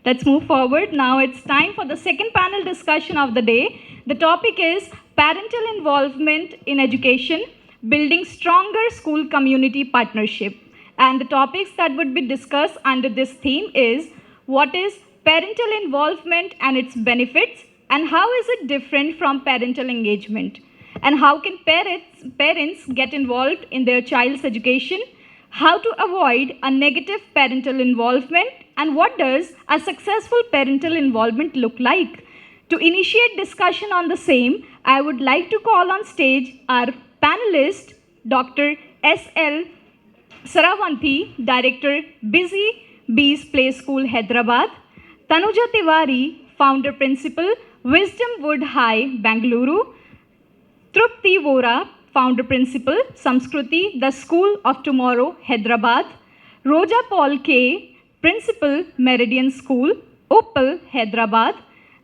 Let's move forward. Now it's time for the second panel discussion of the day. The topic is parental involvement in education, building stronger school community partnership. And the topics that would be discussed under this theme is what is parental involvement and its benefits, and how is it different from parental engagement, and how can parents get involved in their child's education, how to avoid a negative parental involvement, and what does a successful parental involvement look like. To initiate discussion on the same, I would like to call on stage our panelist, Dr. 𝗟𝗶𝗸𝗲, Director, 𝗙cie Bees Play School, Hyderabad; Tanuja Tiwari, Founder Principal, Wisdom Wood High, Bengaluru; 𝗟𝗶𝗸𝗲 Vora, Founder Principal, Samskruti, The School of Tomorrow, Hyderabad; Roja Paul K, Principal, Meridian School, Uppal, Hyderabad;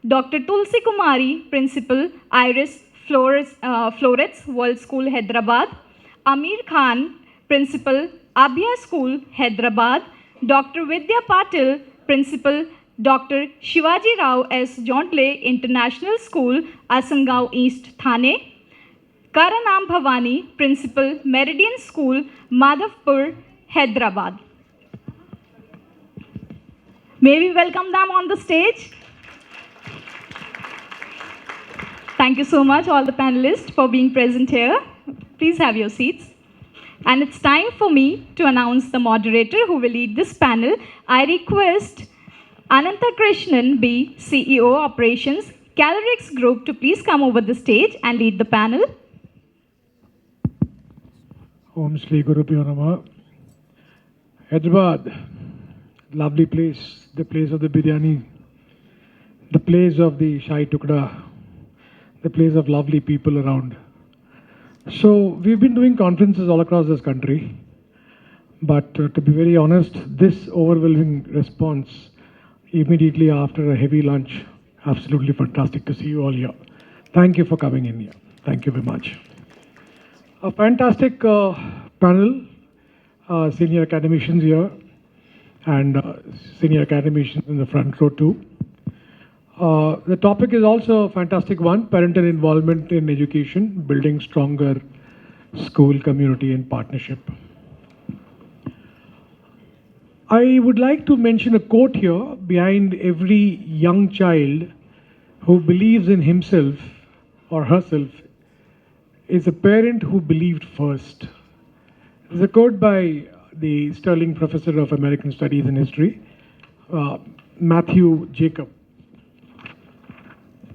Dr. 𝗙cie Kumari, Principal, Iris Florets, World School, Hyderabad; Amir Khan, Principal, Abhya School, Hyderabad; Dr. Vidya Patil, Principal, Dr. 𝗙ಶಿವಾಜಿ S. Jontle International School, Asangaon East, Thane; Karanam Bhavani, Principal, Meridian School, Madhavpur, Hyderabad. May we welcome them on the stage? Thank you so much, all the panelists, for being present here. Please have your seats. And it's time for me to announce the moderator who will lead this panel. I request Anantha Krishnan B, CEO Operations, Calorix Group, to please come over the stage and lead the panel. Om Shri Guru Pyo Namah. Hyderabad, lovely place, the place of the biryani, the place of the 𝗖𝗶𝗶𝗲𝗲, the place of lovely people around. So we've been doing conferences all across this country, but to be very honest, this overwhelming response immediately after a heavy lunch, absolutely fantastic to see you all here. Thank you for coming in here. Thank you very much. A fantastic panel, senior academicians here, and senior academicians in the front row too. The topic is also a fantastic one: parental involvement in education, building stronger school community and partnership. I would like to mention a quote here. Behind every young child who believes in himself or herself is a parent who believed first. It's a quote by the Sterling Professor of American Studies and History, Matthew Jacob.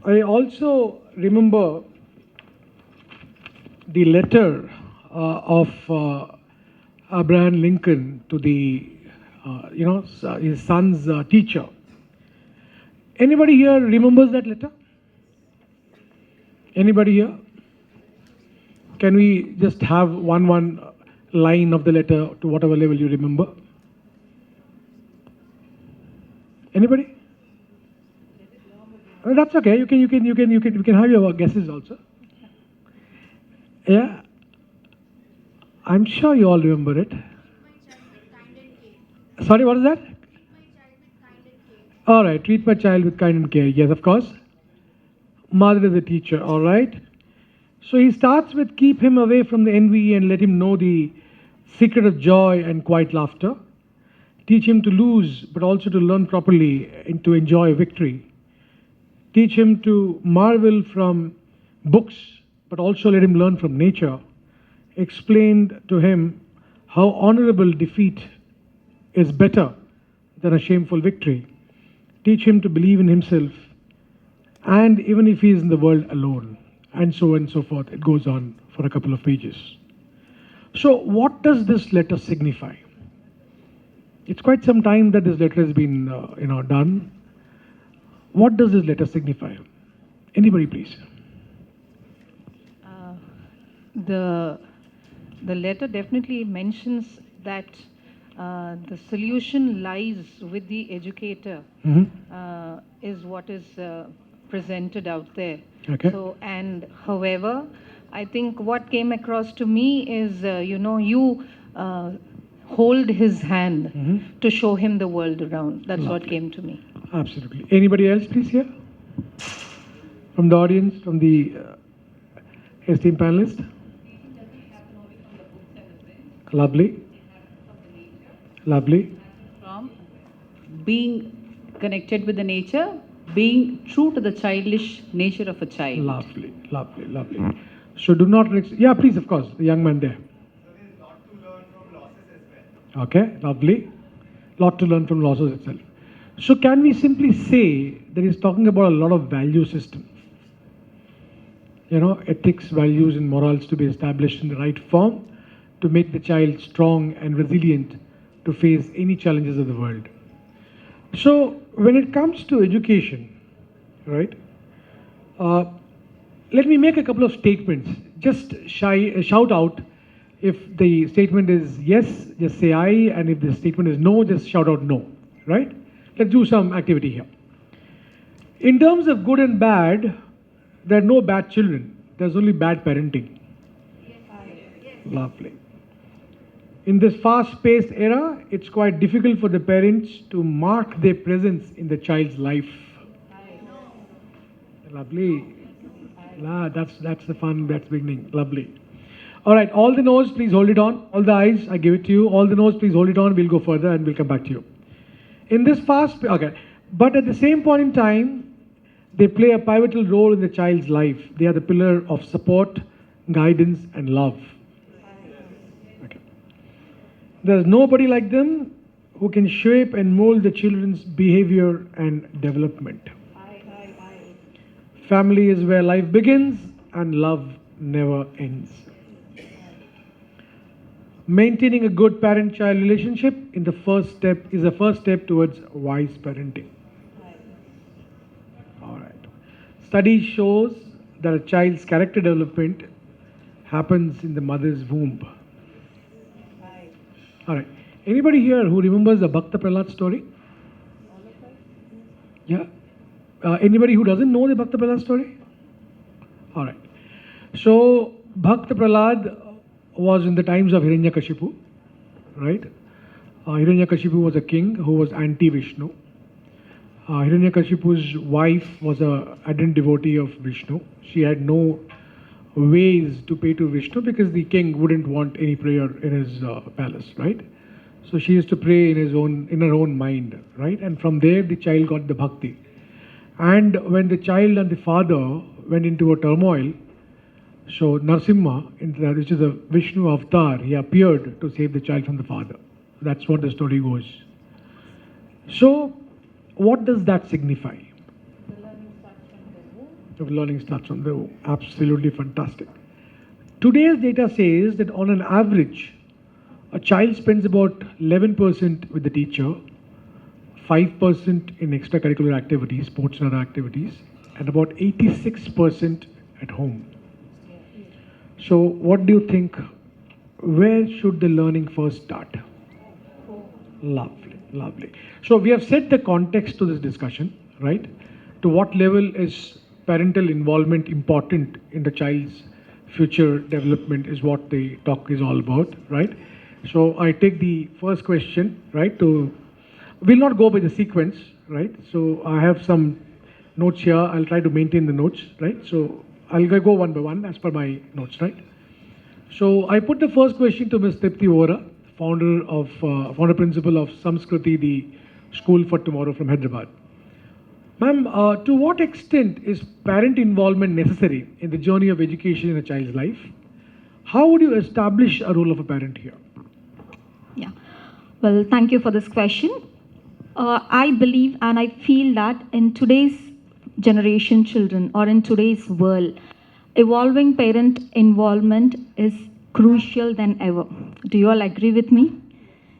I also remember the letter of Abraham Lincoln to the, his son's teacher. Anybody here remembers that letter? Anybody here? Can we just have one line of the letter to whatever level you remember? Anybody? That's okay. You can have your guesses also. Yeah, I'm sure you all remember it. Sorry, what is that? All right, treat my child with kind and care. Yes, of course. Mother is a teacher. All right. So he starts with keep him away from the envy and let him know the secret of joy and quiet laughter. Teach him to lose, but also to learn properly and to enjoy victory. Teach him to marvel from books, but also let him learn from nature. Explained to him how honorable defeat is better than a shameful victory. Teach him to believe in himself, and even if he is in the world alone, and so on and so forth. It goes on for a couple of pages. So what does this letter signify? It's quite some time that this letter has been done. What does this letter signify? Anybody, please? The letter definitely mentions that the solution lies with the educator, is what is presented out there. Okay. So, and however, I think what came across to me is, you hold his hand to show him the world around. That's what came to me. Absolutely. Anybody else, please, here? From the audience, from the esteemed panelist? Lovely. Lovely. From being connected with the nature, being true to the childish nature of a child. Lovely, lovely, lovely. So do not, yeah, please, of course, the young man there. Okay, lovely. Lot to learn from losses itself. So can we simply say that he's talking about a lot of value system? You know, ethics, values and morals to be established in the right form to make the child strong and resilient to face any challenges of the world. So when it comes to education, right, let me make a couple of statements. Just shout out if the statement is yes, just say aye, and if the statement is no, just shout out no, right? Let's do some activity here. In terms of good and bad, there are no bad children. There's only bad parenting. Lovely. In this fast-paced era, it's quite difficult for the parents to mark their presence in the child's life. Lovely. That's the fun that's beginning. Lovely. All right, all the no's, please hold it on. All the eyes, I give it to you. All the no's, please hold it on. We'll go further and we'll come back to you. In this okay, but at the same point in time, they play a pivotal role in the child's life. They are the pillar of support, guidance, and love. Okay. There's nobody like them who can shape and mold the children's behavior and development. Family is where life begins and love never ends. Maintaining a good parent-child relationship is the first step towards wise parenting. All right. Study shows that a child's character development happens in the mother's womb. All right. Anybody here who remembers the 𝗟𝗶𝗸𝗲 story? Yeah. Anybody who doesn't know the 𝗟𝗶𝗸𝗲 story? All right. So 𝗟𝗶𝗸𝗲 was in the times of Hiranyakashipu, right? Hiranyakashipu was a king who was anti-Vishnu. Hiranyakashipu's wife was an ardent devotee of Vishnu. She had no ways to pay to Vishnu because the king wouldn't want any prayer in his palace, right? So she used to pray in her own mind, right? And from there the child got the bhakti. And when the child and the father went into a turmoil, so 𝗟𝗶𝗹𝗶, which is a Vishnu avatar, he appeared to save the child from the father. That's what the story goes. So, what does that signify? The learning starts from the womb. Absolutely fantastic. Today's data says that on an average, a child spends about 11% with the teacher, 5% in extracurricular activities, sports and other activities, and about 86% at home. So what do you think? Where should the learning first start? Lovely, lovely. So we have set the context to this discussion, right? To what level is parental involvement important in the child's future development is what the talk is all about, right? So I take the first question, right? We'll not go by the sequence, right? So I have some notes here. I'll try to maintain the notes, right? So I'll go one by one as per my notes, right? So I put the first question to Ms. 𝗟𝗶𝗸𝗲, founder principal of 𝗟𝗶, the School for Tomorrow from Hyderabad. Ma'am, to what extent is parent involvement necessary in the journey of education in a child's life? How would you establish a role of a parent here? Yeah. Well, thank you for this question. I believe and I feel that in today's generation children or in today's world, evolving parent involvement is crucial than ever. Do you all agree with me?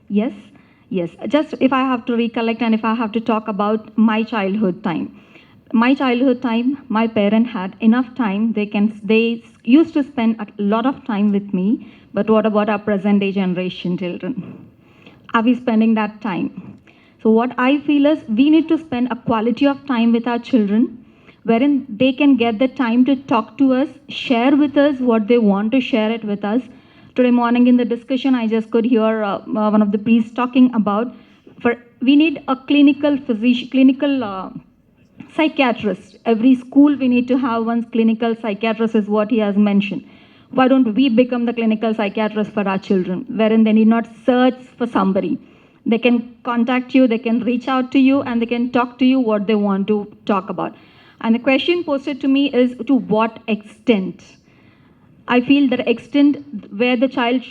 Yes? Yes. Just if I have to recollect and if I have to talk about my childhood time. My childhood time, my parent had enough time. They used to spend a lot of time with me. But what about our present day generation children? Are we spending that time? So what I feel is we need to spend a quality of time with our children wherein they can get the time to talk to us, share with us what they want to share it with us, today morning in the discussion, I just could hear one of the priests talking about, we need a clinical physician, psychiatrist. Every school we need to have one clinical psychiatrist is what he has mentioned. Why don't we become the clinical psychiatrist for our children, wherein they need not search for somebody. They can contact you, they can reach out to you, and they can talk to you what they want to talk about. And the question posed to me is, to what extent? I feel the extent where the child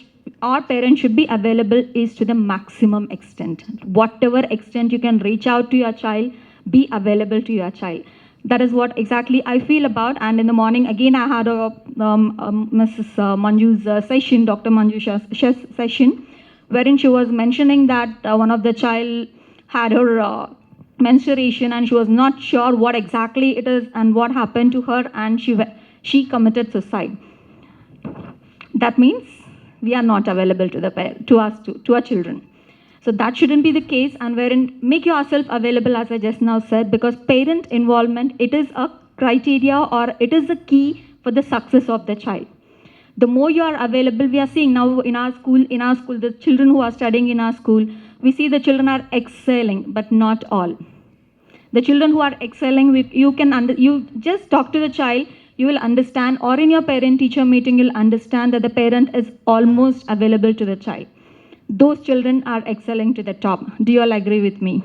or parent should be available is to the maximum extent. Whatever extent you can reach out to your child, be available to your child. That is what exactly I feel about. And in the morning, again, I had a Mrs. Manju's session, Dr. Manju's session, wherein she was mentioning that one of the child had her menstruation and she was not sure what exactly it is and what happened to her, and she committed suicide. That means we are not available to our children. So that shouldn't be the case, and wherein make yourself available, as I just now said, because parent involvement, it is a criteria or it is a key for the success of the child. The more you are available, we are seeing now in our school, the children who are studying in our school, we see the children are excelling, but not all. The children who are excelling, you just talk to the child, you will understand, or in your parent-teacher meeting, you'll understand that the parent is almost available to the child. Those children are excelling to the top. Do you all agree with me?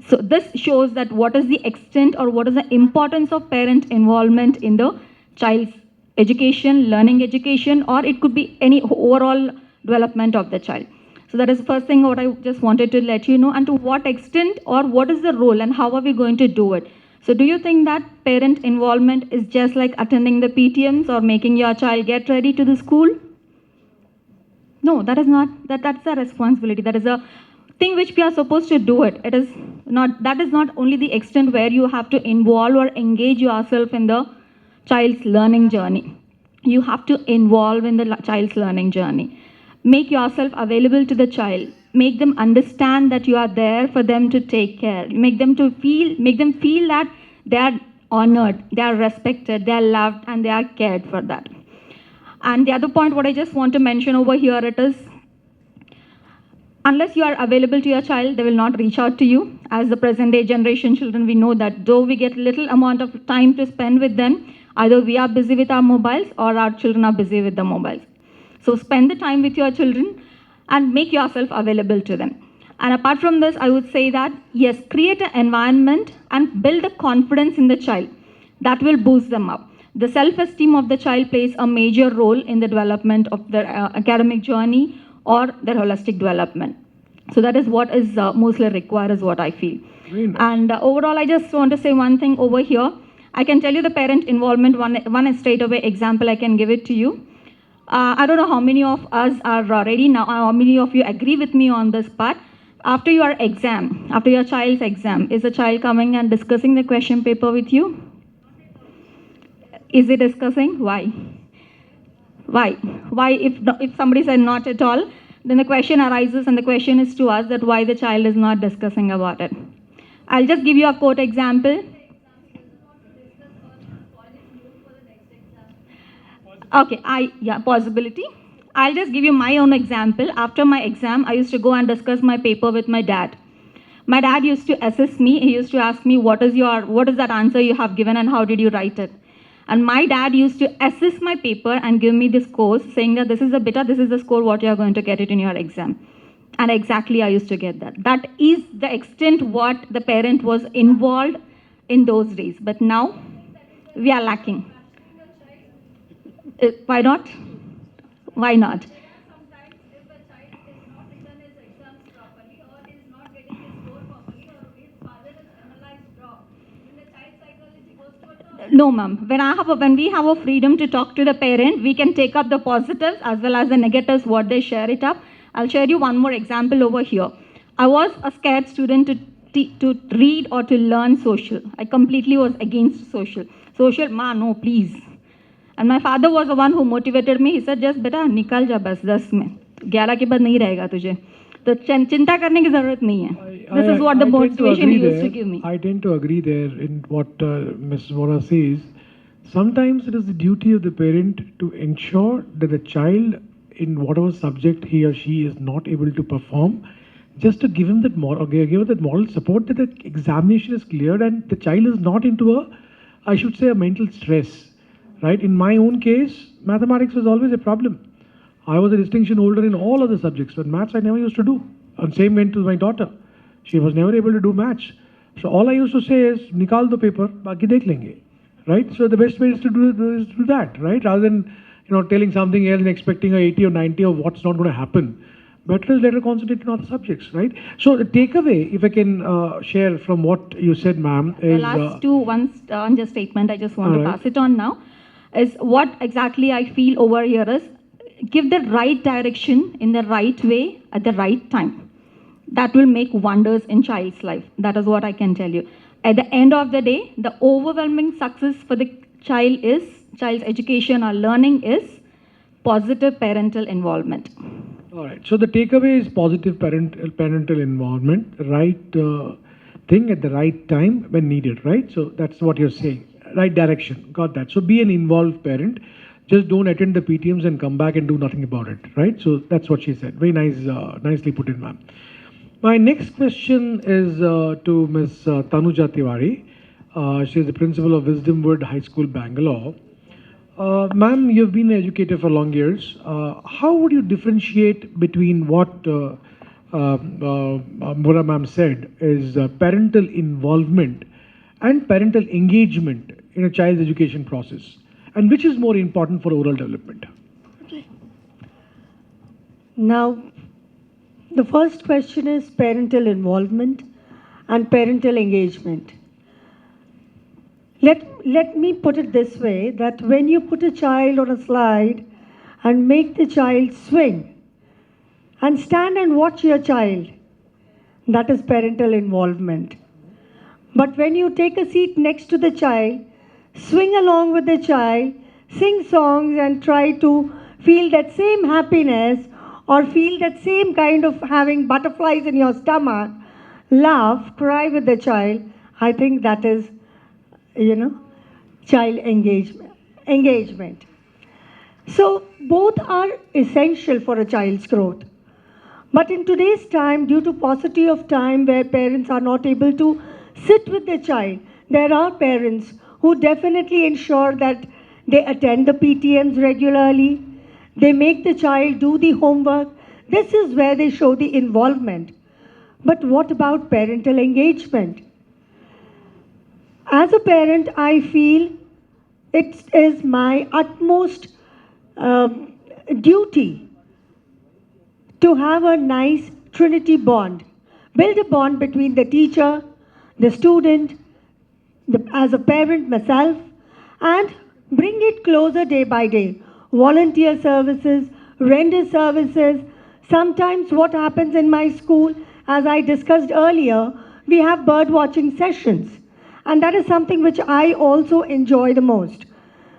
So this shows that what is the extent or what is the importance of parent involvement in the child's education, learning education, or it could be any overall development of the child. So that is the first thing what I just wanted to let you know, and to what extent or what is the role and how are we going to do it. So do you think that parent involvement is just like attending the PTMs or making your child get ready to the school? No, that is not, that's a responsibility. That is a thing which we are supposed to do it. That is not only the extent where you have to involve or engage yourself in the child's learning journey. You have to involve in the child's learning journey. Make yourself available to the child. Make them understand that you are there for them to take care. Make them feel that they are honored, they are respected, they are loved, and they are cared for that. And the other point what I just want to mention over here, it is, unless you are available to your child, they will not reach out to you. As the present day generation children, we know that though we get little amount of time to spend with them, either we are busy with our mobiles or our children are busy with the mobiles. So spend the time with your children and make yourself available to them. And apart from this, I would say that, yes, create an environment and build a confidence in the child. That will boost them up. The self-esteem of the child plays a major role in the development of their academic journey or their holistic development. So that is what is mostly required, is what I feel. Nice. And overall, I just want to say one thing over here. I can tell you the parent involvement, one straight away example, I can give it to you. I don't know how many of us are ready now, how many of you agree with me on this part. After your exam, after your child's exam, is the child coming and discussing the question paper with you? Is it discussing? Why? Why? Why, if somebody said not at all, then the question arises and the question is to us that why the child is not discussing about it. I'll just give you a quote example. Okay, possibility. I'll just give you my own example. After my exam, I used to go and discuss my paper with my dad. My dad used to assess me. He used to ask me, what is that answer you have given and how did you write it? And my dad used to assess my paper and give me the scores, saying that this is the score what you are going to get it in your exam. And exactly I used to get that. That is the extent what the parent was involved in those days. But now, we are lacking. Why not? Why not? No, ma'am. When we have a freedom to talk to the parent, we can take up the positives as well as the negatives, what they share it up. I'll share you one more example over here. I was a scared student to read or to learn social. I completely was against social. Social, ma, no, please. And my father was the one who motivated me. He said, just beta, nikal ja bas 10 mein. 11 ke baad nahi rahega tujhe. तो चिंता करने की जरूरत नहीं है. This is what the motivation he used to give me. I tend to agree there in what Ms. Vora says, Sometimes it is the duty of the parent to ensure that the child, in whatever subject he or she is not able to perform, just to give him that moral, give him that moral support that the examination is cleared and the child is not into a, I should say, a mental stress, right? In my own case, mathematics was always a problem. I was a distinction holder in all other subjects, but maths I never used to do. And same went to my daughter. She was never able to do maths. So all I used to say is, nikal do paper, baki dekh lenge, right? So the best way is to do that, right? Rather than telling something else and expecting a 80 or 90 of what's not going to happen. Better is let her concentrate on other subjects, right? So the takeaway, if I can share from what you said, ma'am, is... The last two, one just statement I just want to pass it on now, is what exactly I feel over here is, give the right direction in the right way at the right time. That will make wonders in child's life. That is what I can tell you. At the end of the day, the overwhelming success for the child's education or learning is positive parental involvement. All right. So the takeaway is positive parental involvement, the right thing at the right time when needed, right? So that's what you're saying. Right direction. Got that. So be an involved parent. Just don't attend the PTMs and come back and do nothing about it, right? So that's what she said. Very nice, nicely put in, ma'am. My next question is to Ms. Tanuja Tiwari. She is the principal of Wisdomwood High School, Bangalore. Ma'am, you've been an educator for long years. How would you differentiate between what Mura ma'am said is parental involvement and parental engagement in a child's education process? And which is more important for overall development? Now, the first question is parental involvement and parental engagement. Let me put it this way, that when you put a child on a slide and make the child swing and stand and watch your child, that is parental involvement. But when you take a seat next to the child, swing along with the child, sing songs and try to feel that same happiness or feel that same kind of having butterflies in your stomach, laugh, cry with the child, I think that is, child engagement. So both are essential for a child's growth. But in today's time, due to paucity of time where parents are not able to sit with the child, there are parents who definitely ensure that they attend the PTMs regularly, they make the child do the homework. This is where they show the involvement. But what about parental engagement? As a parent, I feel it is my utmost duty to have a nice trinity bond. Build a bond between the teacher, the student, as a parent myself, and bring it closer day by day. Volunteer services, render services. Sometimes what happens in my school, as I discussed earlier, we have bird watching sessions. And that is something which I also enjoy the most.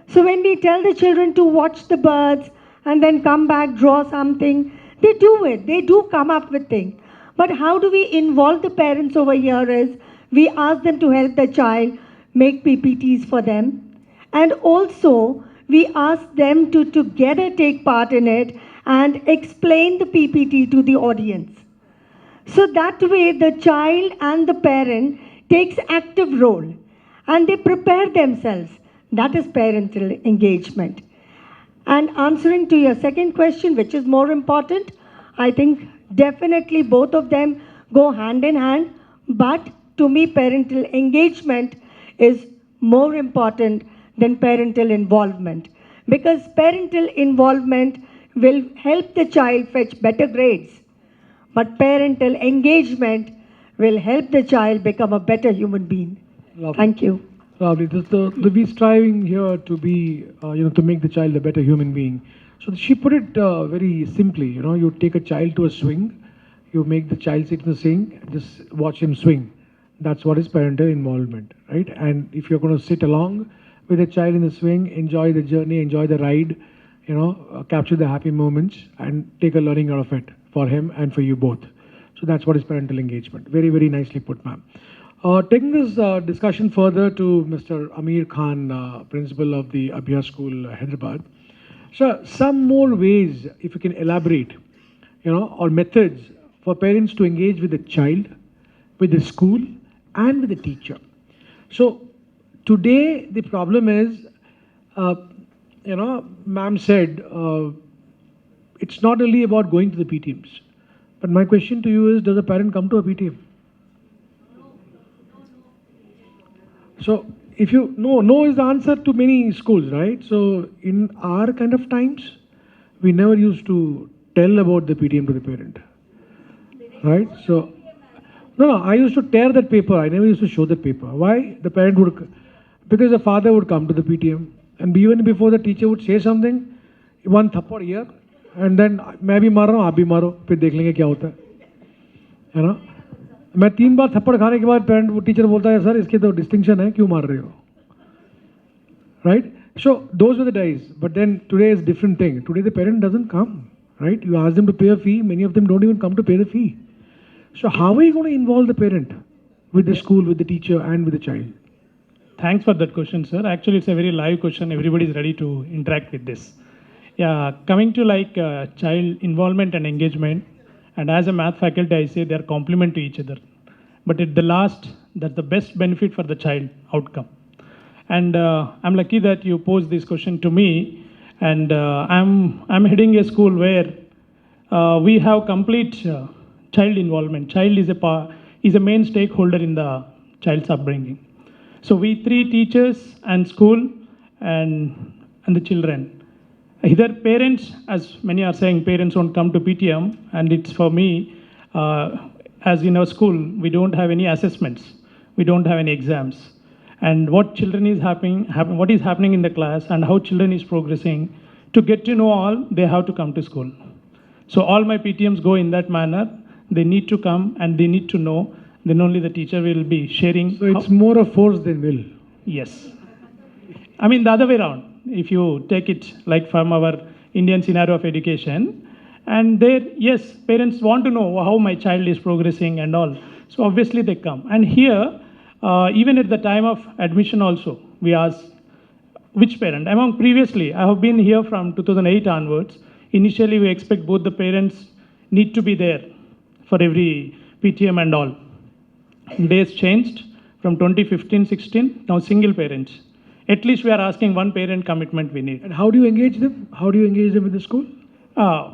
So when we tell the children to watch the birds and then come back, draw something, they do it. They do come up with things. But how do we involve the parents over here is, we ask them to help the child make PPTs for them. And also, we ask them to together take part in it and explain the PPT to the audience. So that way, the child and the parent takes active role and they prepare themselves. That is parental engagement. And answering to your second question, which is more important, I think definitely both of them go hand in hand. But to me, parental engagement is more important than parental involvement. Because parental involvement will help the child fetch better grades. But parental engagement will help the child become a better human being. Lovely. Thank you. Lovely. We're striving here to be, to make the child a better human being. So she put it very simply, you take a child to a swing, you make the child sit in the swing, just watch him swing. That's what is parental involvement, right? And if you're going to sit along with a child in the swing, enjoy the journey, enjoy the ride, capture the happy moments and take a learning out of it for him and for you both. So that's what is parental engagement. Very, very nicely put, ma'am. Taking this discussion further to Mr. Amir Khan, principal of the Abhiya School, Hyderabad. So, some more ways, if you can elaborate, or methods for parents to engage with the child, with the school, and with the teacher. So, today the problem is, ma'am said, it's not only about going to the PTMs. But my question to you is, does a parent come to a PTM? So, if you no is the answer to many schools, right? So, in our kind of times, we never used to tell about the PTM to the parent, right? So, no, I used to tear that paper. I never used to show that paper. Why? The parent would, because the father would come to the PTM, and even before the teacher would say something, one thappad here, and then मैं भी मार रहा हूँ, आप भी मारो, फिर देख लेंगे क्या होता है ना? मैं 3 बार थप्पड़ खाने के बाद पेरेंट वो टीचर बोलता है सर इसके तो डिस्टिंक्शन है क्यों मार रहे हो, right? So those were the days, but then today is different thing. Today the parent doesn't come, right? You ask them to pay a fee, many of them don't even come to pay the fee. So how are you going to involve the parent with the school, with the teacher, and with the child? Thanks for that question, sir. Actually, it's a very live question. Everybody is ready to interact with this. Yeah, coming to child involvement and engagement, and as a math faculty, I say they are complement to each other. But at the last, that's the best benefit for the child outcome. And I'm lucky that you posed this question to me. And I'm heading a school where we have complete child involvement. Child is a main stakeholder in the child's upbringing. So we 3 teachers and school and the children. Either parents, as many are saying, parents won't come to PTM, and it's for me, as in our school, we don't have any assessments, we don't have any exams. And what children is what is happening in the class and how children is progressing, to get to know all, they have to come to school. So all my PTMs go in that manner. They need to come and they need to know, then only the teacher will be sharing. So it's more of force than will. Yes. I mean, the other way around. If you take it like from our Indian scenario of education, and there, yes, parents want to know how my child is progressing and all. So obviously they come. And here, even at the time of admission also, we ask which parent. Among previously, I have been here from 2008 onwards. Initially, we expect both the parents need to be there for every PTM and all. Days changed from 2015-16, now single parents. At least we are asking one parent commitment we need. And how do you engage them? How do you engage them with the school?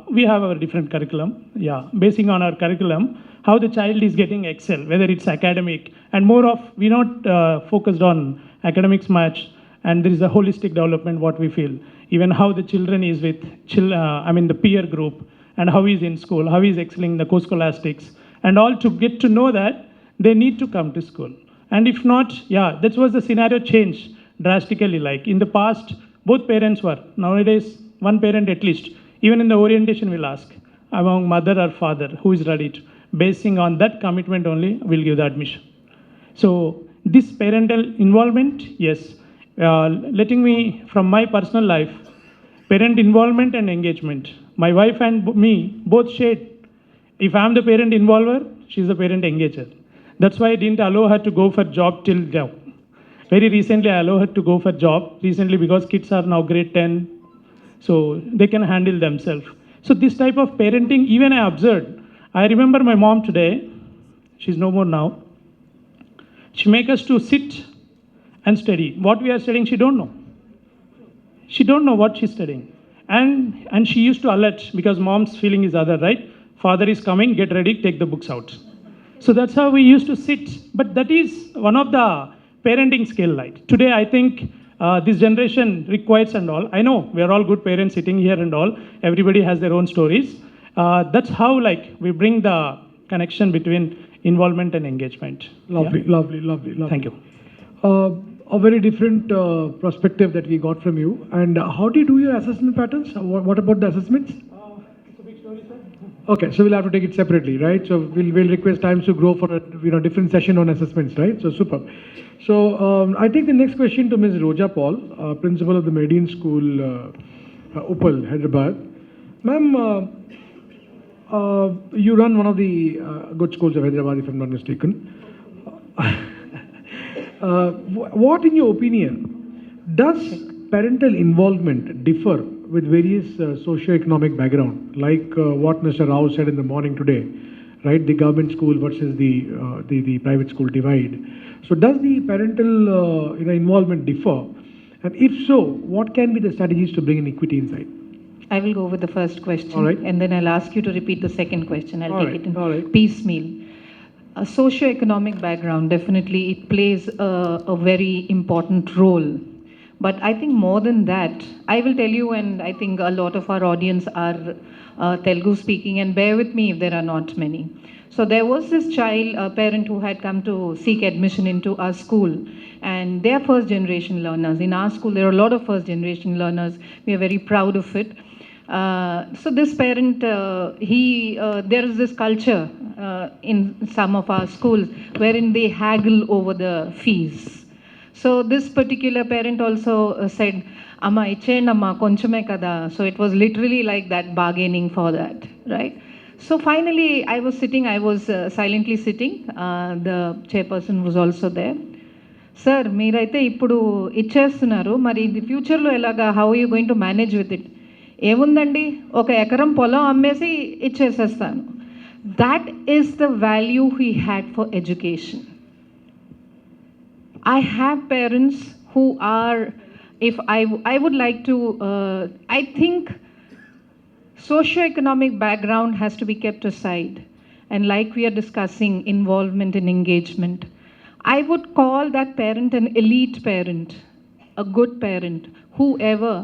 We have our different curriculum. Yeah, basing on our curriculum, how the child is getting excel, whether it's academic, and more of, we're not focused on academics much, and there is a holistic development, what we feel. Even how the children is with, the peer group, and how he's in school, how he's excelling in the co-scholastics, and all to get to know that they need to come to school. And if not, yeah, that was the scenario change drastically. Like in the past, both parents were. Nowadays, one parent at least. Even in the orientation, we'll ask among mother or father who is ready to. Basing on that commitment only, we'll give the admission. So this parental involvement, yes. Letting me, from my personal life, parent involvement and engagement. My wife and me both shared. If I'm the parent involver, she's the parent engager. That's why I didn't allow her to go for job till now. Very recently, I allow her to go for job. Recently, because kids are now grade 10, so they can handle themselves. So this type of parenting, even I observed. I remember my mom today. She's no more now. She make us to sit and study. What we are studying, she don't know. She don't know what she's studying. And she used to alert, because mom's feeling is other, right? Father is coming, get ready, take the books out. So that's how we used to sit. But that is one of the parenting skill, right? Today, I think this generation requires and all. I know we are all good parents sitting here and all. Everybody has their own stories. That's how we bring the connection between involvement and engagement. Lovely, Yeah? lovely. Thank you. A very different perspective that we got from you. And how do you do your assessment patterns? What about the assessments? It's a big story, sir. Okay, so we'll have to take it separately, right? So we'll request Time2Grow for a different session on assessments, right? So super. So I take the next question to Ms. Roja Paul, principal of the Meridian School, Uppal, Hyderabad. Ma'am, you run one of the good schools of Hyderabad, if I'm not mistaken. What, in your opinion, does parental involvement differ with various socio-economic background, like what Mr. Rao said in the morning today, right? The government school versus the private school divide. So, does the parental involvement differ? And if so, what can be the strategies to bring in equity inside? I will go with the first question, All right. and then I'll ask you to repeat the second question. I'll All take right, it in all right. piecemeal. A socio-economic background, definitely it plays a very important role. But I think more than that, I will tell you, and I think a lot of our audience are Telugu speaking, and bear with me if there are not many. So there was this child, a parent who had come to seek admission into our school, and they are first generation learners. In our school, there are a lot of first generation learners. We are very proud of it. So this parent, there is this culture in some of our schools wherein they haggle over the fees. So this particular parent also said, "Amma icheyandamma konchame kada." So it was literally like that, bargaining for that, right? So finally, I was silently sitting. The chairperson was also there. Sir, మీరైతే ఇప్పుడు ఇచ్చేస్తున్నారు, మరి ఇది ఫ్యూచర్లో ఎలాగా, how you going to manage with it? ఏముందండి, ఒక ఎకరం పొలం అమ్మేసి ఇచ్చేసేస్తాను. That is the value he had for education. I have parents who are, if I would like to, I think socio-economic background has to be kept aside. And like we are discussing, involvement and engagement, I would call that parent an elite parent, a good parent, whoever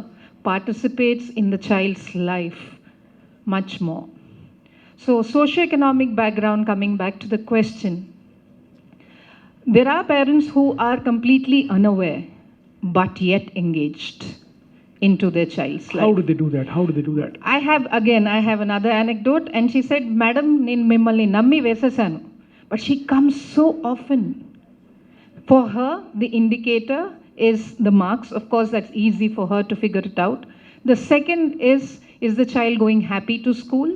participates in the child's life much more. So socio-economic background, coming back to the question, there are parents who are completely unaware but yet engaged into their child's life. How do they do that? How do they do that? I have another anecdote, and she said, "Madam, nen mimmalni nammi vesesanu." But she comes so often. For her, the indicator is the marks. Of course, that's easy for her to figure it out. The second is the child going happy to school?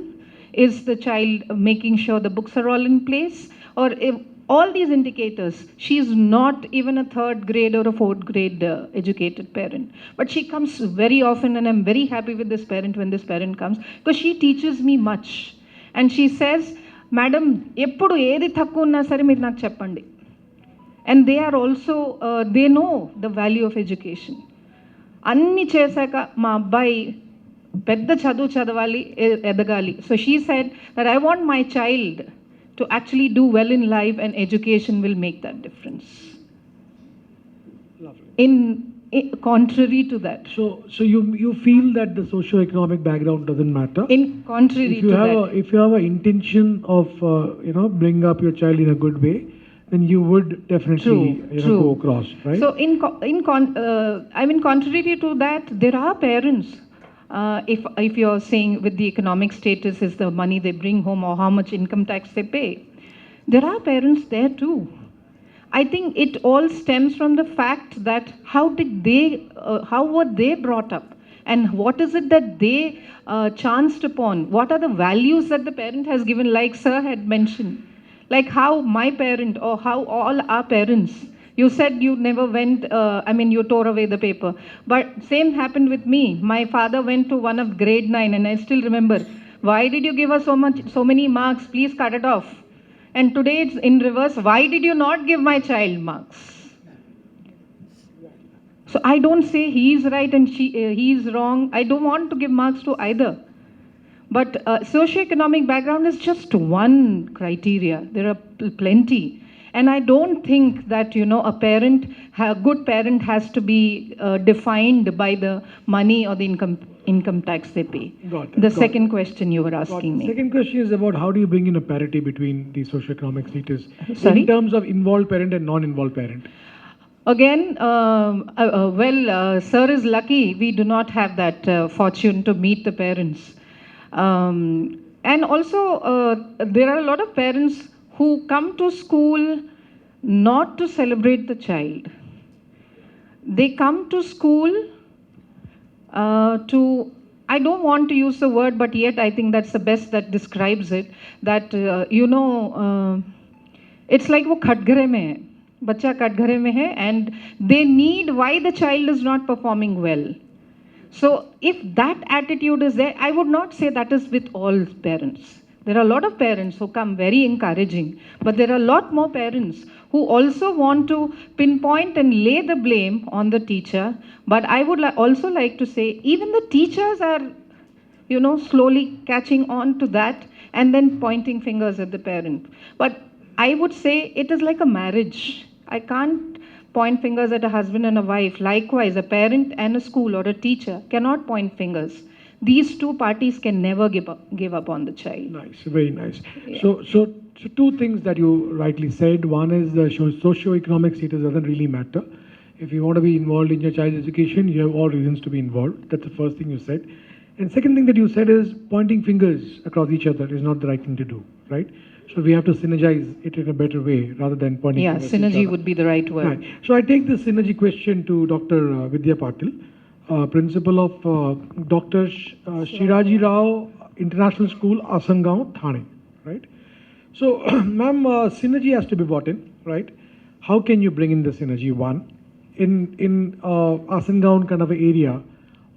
Is the child making sure the books are all in place? Or if all these indicators, she is not even a third grade or a fourth grade educated parent. But she comes very often, and I'm very happy with this parent when this parent comes, because she teaches me much. And she says, "Madam, eppudu edi thakku unna sare meer naaku cheppandi." And they are also, they know the value of education. అన్ని చేశాక మా అబ్బాయి పెద్ద చదువు చదవాలి, ఎదగాలి. So she said that I want my child to actually do well in life, and education will make that difference. Lovely. In contrary to that. So you feel that the socio-economic background doesn't matter? In contrary If you to have that. if you have an intention of bring up your child in a good way, then you would definitely True. go across, right? So contrary to that, there are parents. If you're saying with the economic status is the money they bring home or how much income tax they pay, there are parents there too. I think it all stems from the fact that how were they brought up, and what is it that they chanced upon? What are the values that the parent has given, like Sir had mentioned? Like how my parent or how all our parents, you said you never went, you tore away the paper. But same happened with me. My father went to one of grade 9, and I still remember, "Why did you give us so many marks? Please cut it off." And today it's in reverse. "Why did you not give my child marks?" So I don't say he is right and he is wrong. I don't want to give marks to either. But socioeconomic background is just one criteria. There are plenty. And I don't think that, a good parent has to be defined by the money or the income tax they pay. Got it, The got second question you were asking me. Second question is about how do you bring in a parity between the socioeconomic status Sorry? in terms of involved parent and non-involved parent? Again, Sir is lucky. We do not have that fortune to meet the parents. And also, there are a lot of parents who come to school not to celebrate the child. They come to school I don't want to use the word, but yet I think that's the best that describes it, that, it's like wo khatgare mein hai. बच्चा कटघरे में है, and they need why the child is not performing well. So if that attitude is there, I would not say that is with all parents. There are a lot of parents who come very encouraging, but there are a lot more parents who also want to pinpoint and lay the blame on the teacher. But I would also like to say, even the teachers are, slowly catching on to that and then pointing fingers at the parent. But I would say it is like a marriage. I can't point fingers at a husband and a wife. Likewise, a parent and a school or a teacher cannot point fingers. These two parties can never give up on the child. Nice, very nice. Yeah. So two things that you rightly said. One is the socio-economic status doesn't really matter. If you want to be involved in your child's education, you have all reasons to be involved. That's the first thing you said. And second thing that you said is pointing fingers across each other is not the right thing to do, right? So we have to synergize it in a better way rather than pointing fingers. Yeah, synergy would be the right word. Right. So I take this synergy question to Dr. Vidya Patil, principal of Dr. 𝗟𝗶𝗹𝗶𝗲 International School, Asangaon, Thane, right? So, ma'am, synergy has to be brought in, right? How can you bring in the synergy? One, in Asangaon kind of an area,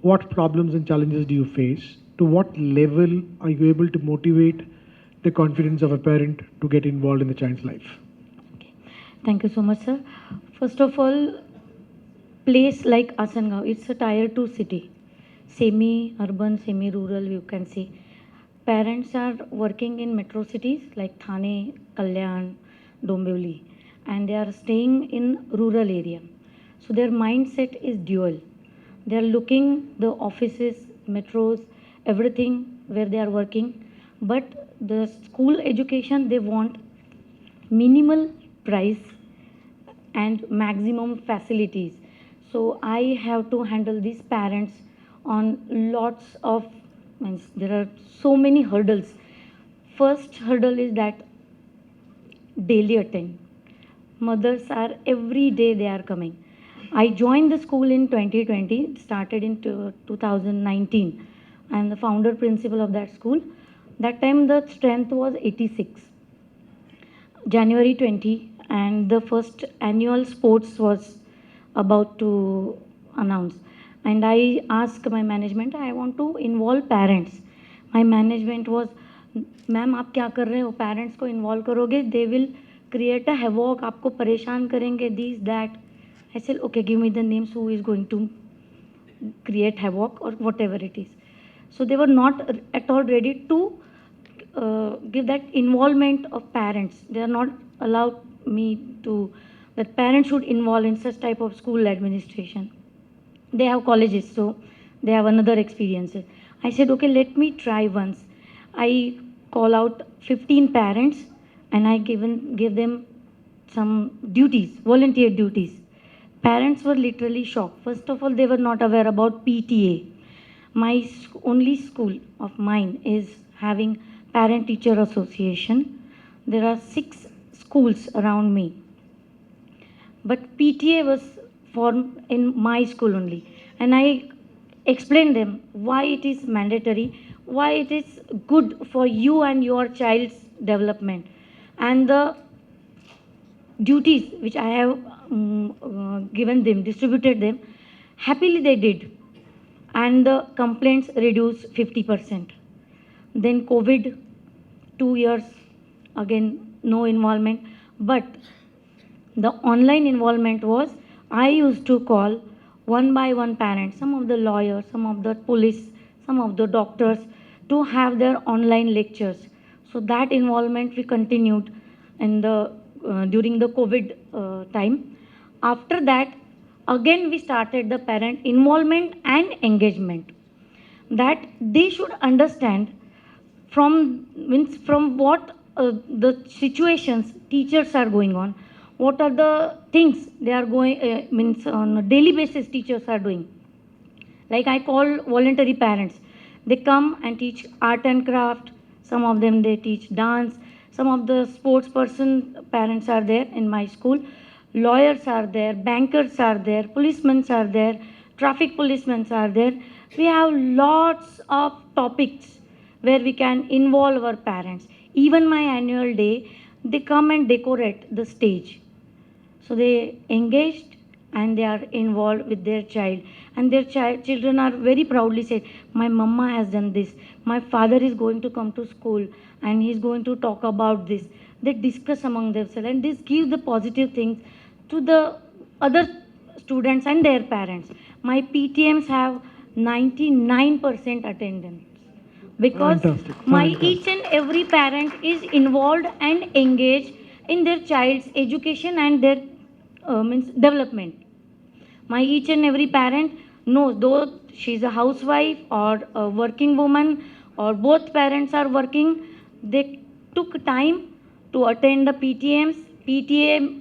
what problems and challenges do you face? To what level are you able to motivate the confidence of a parent to get involved in the child's life? Thank you so much, sir. First of all, place like Asangaon, it's a tier 2 city, semi-urban, semi-rural, you can see. Parents are working in metro cities like Thane, Kalyan, Dombivli, and they are staying in rural area. So their mindset is dual. They are looking the offices, metros, everything where they are working, but the school education they want minimal price and maximum facilities. So I have to handle these parents on lots of, there are so many hurdles. First hurdle is that daily attend. Mothers are every day they are coming. I joined the school in 2020, started in 2019. I am the founder principal of that school. That time the strength was 86. January 20, and the first annual sports was about to announce. And I asked my management, I want to involve parents. My management was, ma'am, आप क्या कर रहे हो? Parents को involve करोगे, they will create a havoc, आपको परेशान करेंगे, this, that. I said, okay, give me the names who is going to create havoc or whatever it is. So they were not at all ready to give that involvement of parents. They are not allowed me to, that parents should involve in such type of school administration. They have colleges, so they have another experiences. I said, okay, let me try once. I call out 15 parents and I give them some duties, volunteer duties. Parents were literally shocked. First of all, they were not aware about PTA. My only school of mine is having parent-teacher association. There are 6 schools around me. But PTA was formed in my school only. And I explained them why it is mandatory, why it is good for you and your child's development. And the duties which I have given them, distributed them, happily they did. And the complaints reduced 50%. Then COVID, 2 years, again, no involvement. But the online involvement was, I used to call one by one parents, some of the lawyers, some of the police, some of the doctors, to have their online lectures. So that involvement we continued in the during the COVID time. After that, again we started the parent involvement and engagement. That they should understand from what the situations teachers are going on, what are the things they are going, on a daily basis teachers are doing. Like I call voluntary parents. They come and teach art and craft. Some of them they teach dance. Some of the sports person parents are there in my school. Lawyers are there, bankers are there, policemen are there, traffic policemen are there. We have lots of topics where we can involve our parents. Even my annual day, they come and decorate the stage. So they engaged and they are involved with their child. And their children are very proudly said, my mama has done this. My father is going to come to school and he's going to talk about this. They discuss among themselves and this gives the positive things to the other students and their parents. My PTMs have 99% attendance because Fantastic, my fantastic. each and every parent is involved and engaged in their child's education and their means development. My each and every parent knows, though she's a housewife or a working woman or both parents are working, they took time to attend the PTMs.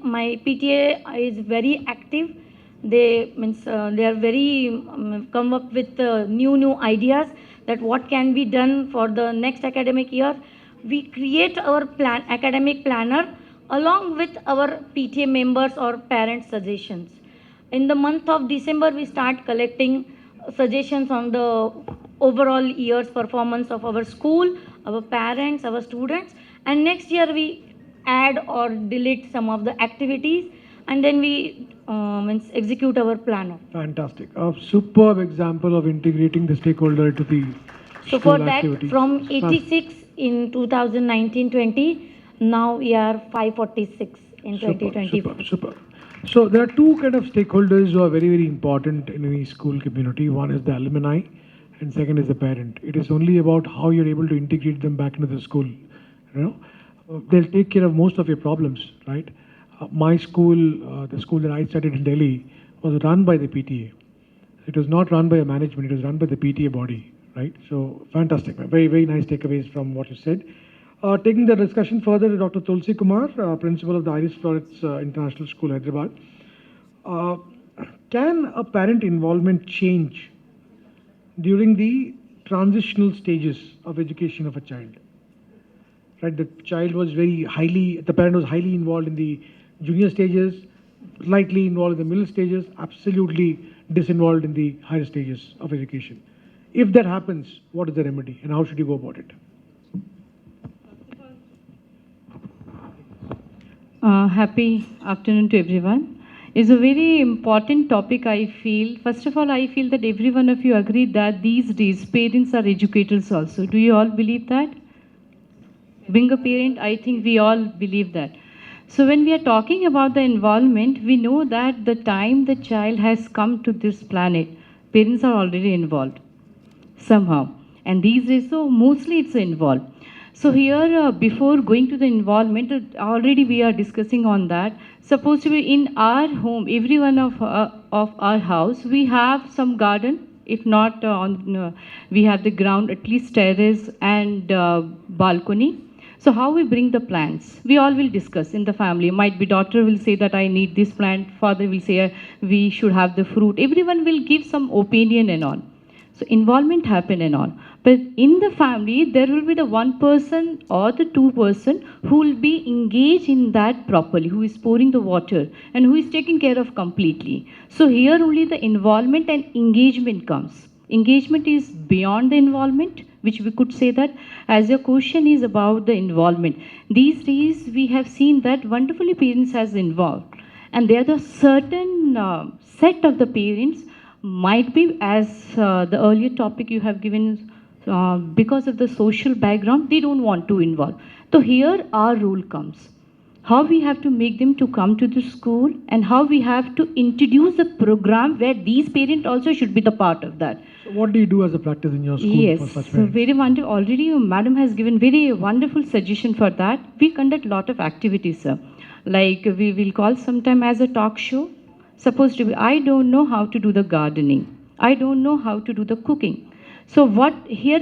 My PTA is very active. They are very come up with new ideas that what can be done for the next academic year. We create our academic planner along with our PTA members or parent suggestions. In the month of December, we start collecting suggestions on the overall year's performance of our school, our parents, our students, and next year we add or delete some of the activities, and then we execute our planner. Fantastic. A superb example of integrating the stakeholder to the So school for that, activities. from 86 in 2019-20, now we are 546 in 2024. Superb. So there are two kind of stakeholders who are very, very important in any school community. One is the alumni and second is the parent. It is only about how you're able to integrate them back into the school. They'll take care of most of your problems, right? My school, the school that I studied in Delhi, was run by the PTA. It was not run by a management, it was run by the PTA body, right? So fantastic, very, very nice takeaways from what you said. Taking the discussion further, Dr. 𝗟𝗶𝗹𝗲, Principal of the Irish Florets International School, Hyderabad. Can a parent involvement change during the transitional stages of education of a child? Right, the parent was highly involved in the junior stages, slightly involved in the middle stages, absolutely disinvolved in the higher stages of education. If that happens, what is the remedy and how should you go about it? Happy afternoon to everyone. It's a very important topic, I feel. First of all, I feel that every one of you agree that these days parents are educators also. Do you all believe that? Being a parent, I think we all believe that. So when we are talking about the involvement, we know that the time the child has come to this planet, parents are already involved somehow. And these days, so mostly it's involved. So here, before going to the involvement, already we are discussing on that. Supposed to be in our home, every one of our house, we have some garden. If not, we have the ground, at least terrace and balcony. So how we bring the plants? We all will discuss in the family. Might be daughter will say that I need this plant. Father will say we should have the fruit. Everyone will give some opinion and all. So involvement happen and all. But in the family, there will be the one person or the two person who will be engaged in that properly, who is pouring the water and who is taking care of completely. So here only the involvement and engagement comes. Engagement is beyond the involvement, which we could say that as your question is about the involvement. These days we have seen that wonderfully parents has involved. And there are the certain set of the parents might be as the earlier topic you have given because of the social background, they don't want to involve. So here our role comes. How we have to make them to come to the school and how we have to introduce the program where these parents also should be the part of that. So what do you do as a practice in your school for such Yes, so parents? very wonderful. Already madam has given very wonderful suggestion for that. We conduct lot of activities, sir. Like we will call sometime as a talk show. Supposed to be, I don't know how to do the gardening. I don't know how to do the cooking. So what here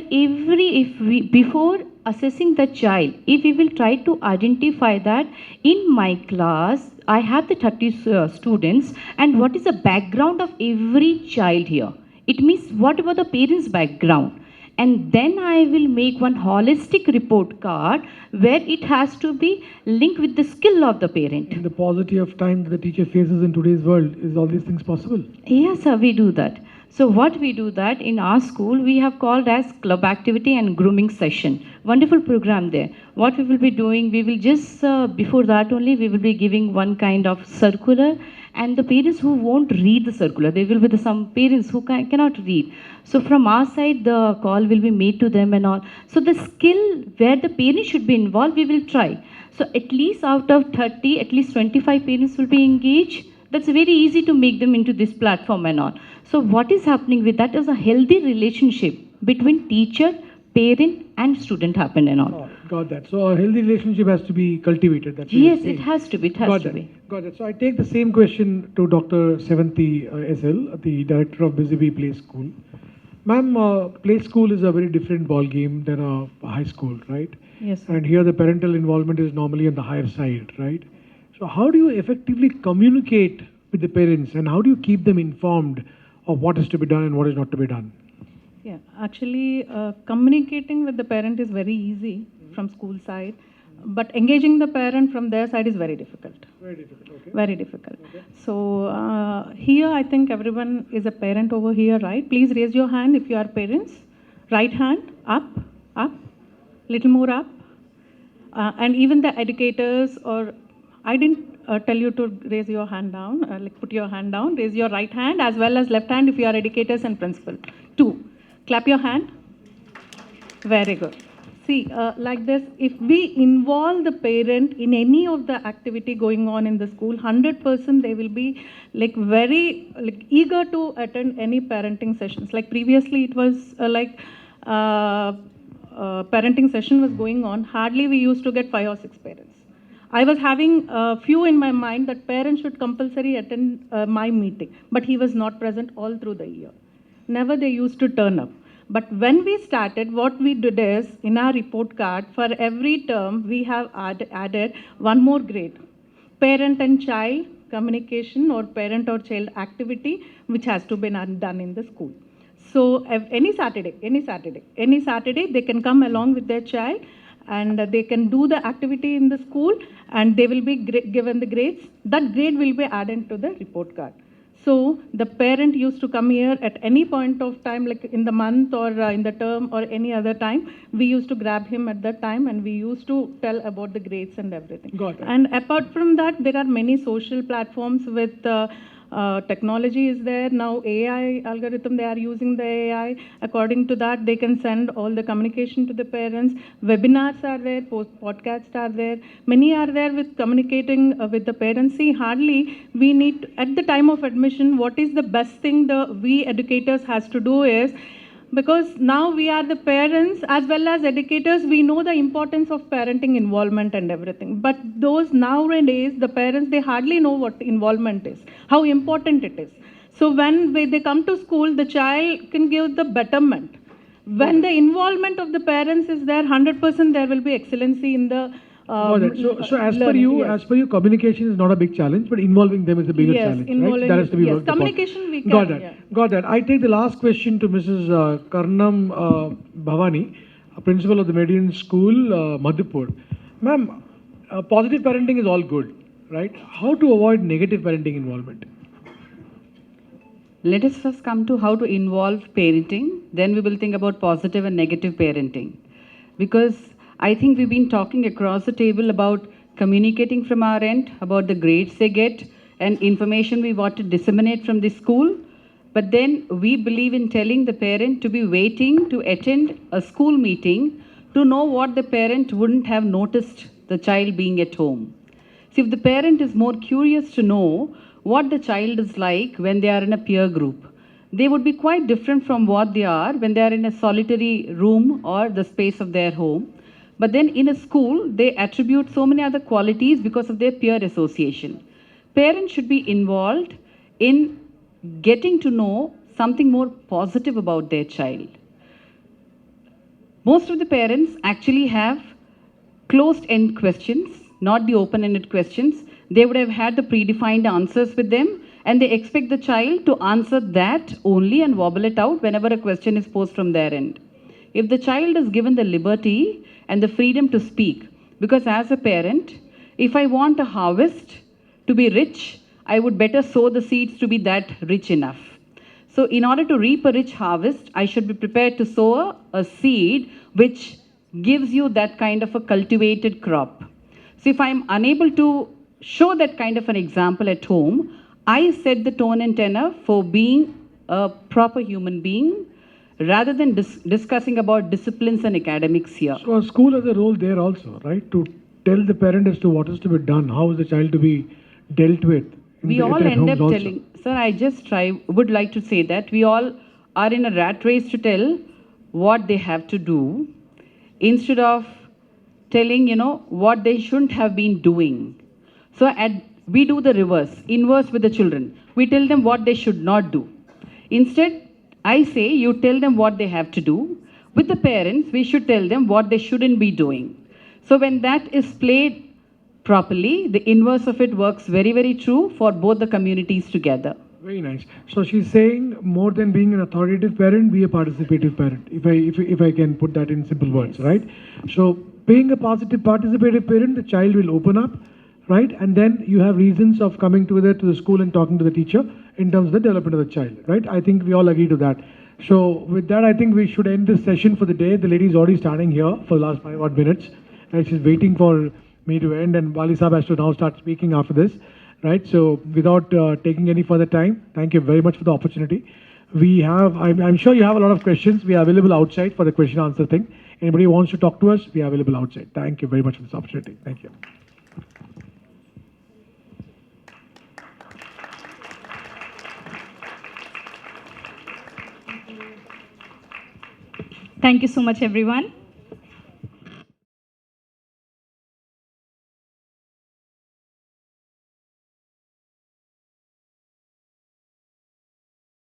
before assessing the child, if we will try to identify that in my class, I have the 30 students and what is the background of every child here? It means what about the parents' background? And then I will make one holistic report card where it has to be linked with the skill of the parent. In the paucity of time that the teacher faces in today's world, is all these things possible? Yes, sir, we do that. So what we do that in our school, we have called as club activity and grooming session. Wonderful program there. What we will be doing, we will just, before that only, we will be giving one kind of circular, and the parents who won't read the circular, there will be some parents who cannot read. So from our side, the call will be made to them and all. So the skill where the parents should be involved, we will try. So at least out of 30, at least 25 parents will be engaged. That's very easy to make them into this platform and all. So what is happening with that is a healthy relationship between teacher, parent and student happen and all. Oh, got that. So a healthy relationship has to be cultivated. That's what Yes, you're saying. it has to be. It has Got to that. be. Got it. So I take the same question to Dr. 𝗟𝗶𝗸𝗲, the director of 𝗙ecie Play School. Ma'am, play school is a very different ball game than a high school, right? Yes, sir. And here the parental involvement is normally on the higher side, right? So how do you effectively communicate with the parents, and how do you keep them informed of what is to be done and what is not to be done? Yeah, actually, communicating with the parent is very easy from school side, but engaging the parent from their side is very difficult. Very difficult, okay. Very difficult. Okay. So here, I think everyone is a parent over here, right? Please raise your hand if you are parents. Right hand, up, up, little more up. And even the educators, or I didn't tell you to raise your hand down, like put your hand down, raise your right hand as well as left hand if you are educators and principal. 2, clap your hand. Very good. See, like this, if we involve the parent in any of the activity going on in the school, 100% they will be like very eager to attend any parenting sessions. Like previously it was parenting session was going on, hardly we used to get 5 or 6 parents. I was having a few in my mind that parents should compulsory attend my meeting, but he was not present all through the year. Never they used to turn up. But when we started, what we did is, in our report card, for every term, we have added one more grade. Parent and child communication, or parent or child activity, which has to be done in the school. So any Saturday, they can come along with their child, and they can do the activity in the school, and they will be given the grades. That grade will be added to the report card. So the parent used to come here at any point of time, like in the month or in the term or any other time. We used to grab him at that time, and we used to tell about the grades and everything. Got it. And apart from that, there are many social platforms with technology is there. Now AI algorithm, they are using the AI. According to that, they can send all the communication to the parents. Webinars are there, podcasts are there. Many are there with communicating with the parents. See, hardly we need, at the time of admission, what is the best thing we educators has to do is, because now we are the parents as well as educators, we know the importance of parenting involvement and everything. But those nowadays, the parents, they hardly know what involvement is, how important it is. So when they come to school, the child can give the betterment. When the involvement of the parents is there, 100% there will be excellency in the Got it. So as per learning, you, yes. communication is not a big challenge, but involving them is a bigger challenge, right? That has to be worked upon. Communication we can. Got that. Yeah. Got that. I take the last question to Mrs. 𝗟𝗶𝗸𝗲, principal of the Median School, Madhupur. Ma'am, positive parenting is all good, right? How to avoid negative parenting involvement? Let us first come to how to involve parenting, then we will think about positive and negative parenting. Because I think we've been talking across the table about communicating from our end, about the grades they get, and information we want to disseminate from the school. But then we believe in telling the parent to be waiting to attend a school meeting to know what the parent wouldn't have noticed the child being at home. See, if the parent is more curious to know what the child is like when they are in a peer group, they would be quite different from what they are when they are in a solitary room or the space of their home. But then in a school, they attribute so many other qualities because of their peer association. Parents should be involved in getting to know something more positive about their child. Most of the parents actually have closed-end questions, not the open-ended questions. They would have had the predefined answers with them, and they expect the child to answer that only and wobble it out whenever a question is posed from their end. If the child is given the liberty and the freedom to speak, because as a parent, if I want a harvest to be rich, I would better sow the seeds to be that rich enough. So in order to reap a rich harvest, I should be prepared to sow a seed which gives you that kind of a cultivated crop. So if I'm unable to show that kind of an example at home, I set the tone and tenor for being a proper human being rather than discussing about disciplines and academics here. So a school has a role there also, right? To tell the parent as to what is to be done, how is the child to be dealt with. We all end up telling, sir, would like to say that we all are in a rat race to tell what they have to do instead of telling, what they shouldn't have been doing. So we do the inverse with the children. We tell them what they should not do. Instead, I say you tell them what they have to do. With the parents, we should tell them what they shouldn't be doing. So when that is played properly, the inverse of it works very, very true for both the communities together. Very nice. So she's saying more than being an authoritative parent, be a participative parent, if I can put that in simple words, right? So being a positive participative parent, the child will open up, right? And then you have reasons of coming to the school and talking to the teacher in terms of the development of the child, right? I think we all agree to that. So with that, I think we should end this session for the day. The lady is already standing here for the last 5 odd minutes, and she's waiting for me to end, and 𝗙𝗶𝗸𝗲 sahab has to now start speaking after this, right? So without taking any further time, thank you very much for the opportunity. I'm sure you have a lot of questions. We are available outside for the question answer thing. Anybody who wants to talk to us, we are available outside. Thank you very much for this opportunity. Thank you. Thank you so much, everyone.